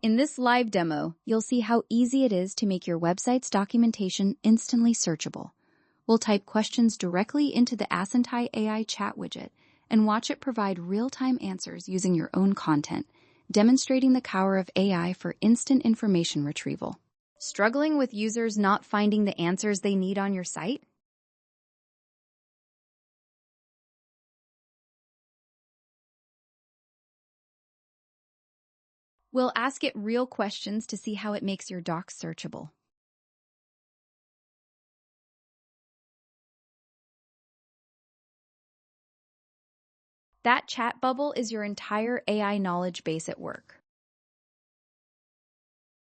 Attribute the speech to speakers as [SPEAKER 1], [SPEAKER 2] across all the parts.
[SPEAKER 1] In this live demo, you'll see how easy it is to make your website's documentation instantly searchable. We'll type questions directly into the Asyntai AI chat widget and watch it provide real-time answers using your own content, demonstrating the power of AI for instant information retrieval. Struggling with users not finding the answers they need on your site? We'll ask it real questions to see how it makes your docs searchable. That chat bubble is your entire AI knowledge base at work.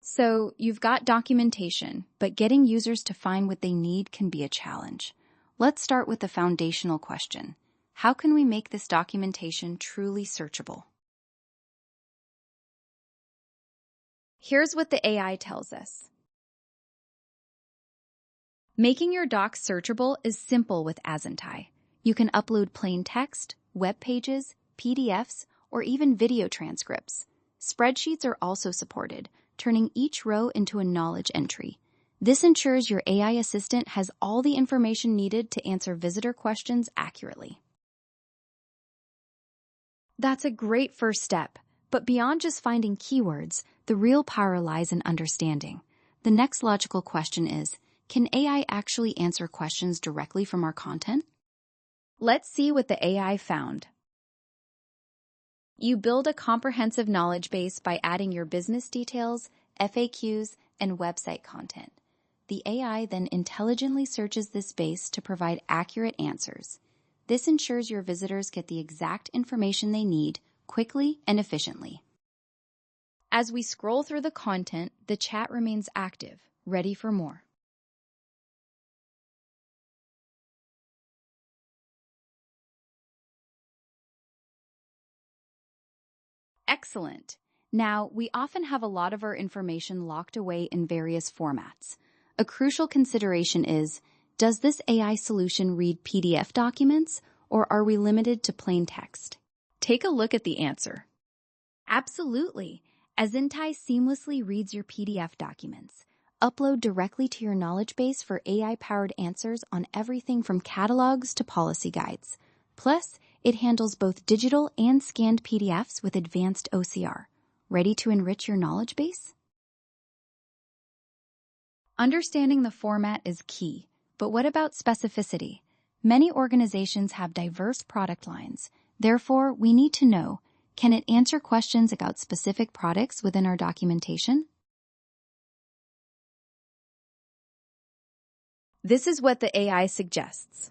[SPEAKER 1] So, you've got documentation, but getting users to find what they need can be a challenge. Let's start with the foundational question. How can we make this documentation truly searchable? Here's what the AI tells us. Making your docs searchable is simple with Asyntai. You can upload plain text, web pages, PDFs, or even video transcripts. Spreadsheets are also supported, turning each row into a knowledge entry. This ensures your AI assistant has all the information needed to answer visitor questions accurately. That's a great first step, but beyond just finding keywords, the real power lies in understanding. The next logical question is, can AI actually answer questions directly from our content? Let's see what the AI found. You build a comprehensive knowledge base by adding your business details, FAQs, and website content. The AI then intelligently searches this base to provide accurate answers. This ensures your visitors get the exact information they need quickly and efficiently. As we scroll through the content, the chat remains active, ready for more. Excellent. Now, we often have a lot of our information locked away in various formats. A crucial consideration is, does this AI solution read PDF documents, or are we limited to plain text? Take a look at the answer. Absolutely. Asyntai seamlessly reads your PDF documents. Upload directly to your knowledge base for AI-powered answers on everything from catalogs to policy guides. Plus, it handles both digital and scanned PDFs with advanced OCR. Ready to enrich your knowledge base? Understanding the format is key, but what about specificity? Many organizations have diverse product lines. Therefore, we need to know, can it answer questions about specific products within our documentation? This is what the AI suggests.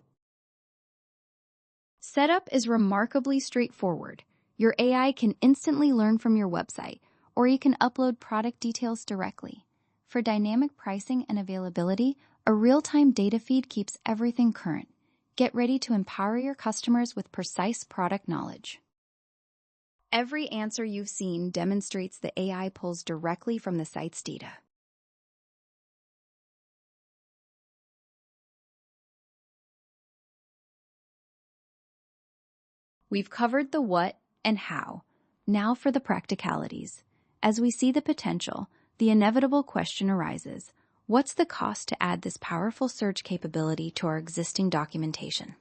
[SPEAKER 1] Setup is remarkably straightforward. Your AI can instantly learn from your website, or you can upload product details directly. For dynamic pricing and availability, a real-time data feed keeps everything current. Get ready to empower your customers with precise product knowledge. Every answer you've seen demonstrates the AI pulls directly from the site's data. We've covered the what and how. Now for the practicalities. As we see the potential, the inevitable question arises, what's the cost to add this powerful search capability to our existing documentation?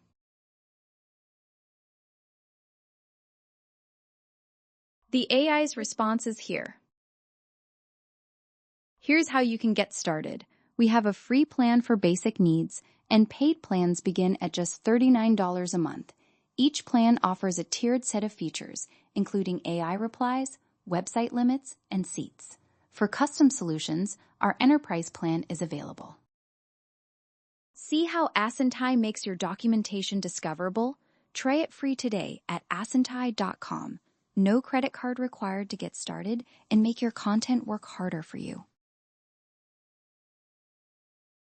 [SPEAKER 1] The AI's response is here. Here's how you can get started. We have a free plan for basic needs, and paid plans begin at just $39 a month. Each plan offers a tiered set of features, including AI replies, website limits, and seats. For custom solutions, our enterprise plan is available. See how Asyntai makes your documentation discoverable? Try it free today at asyntai.com. No credit card required to get started and make your content work harder for you.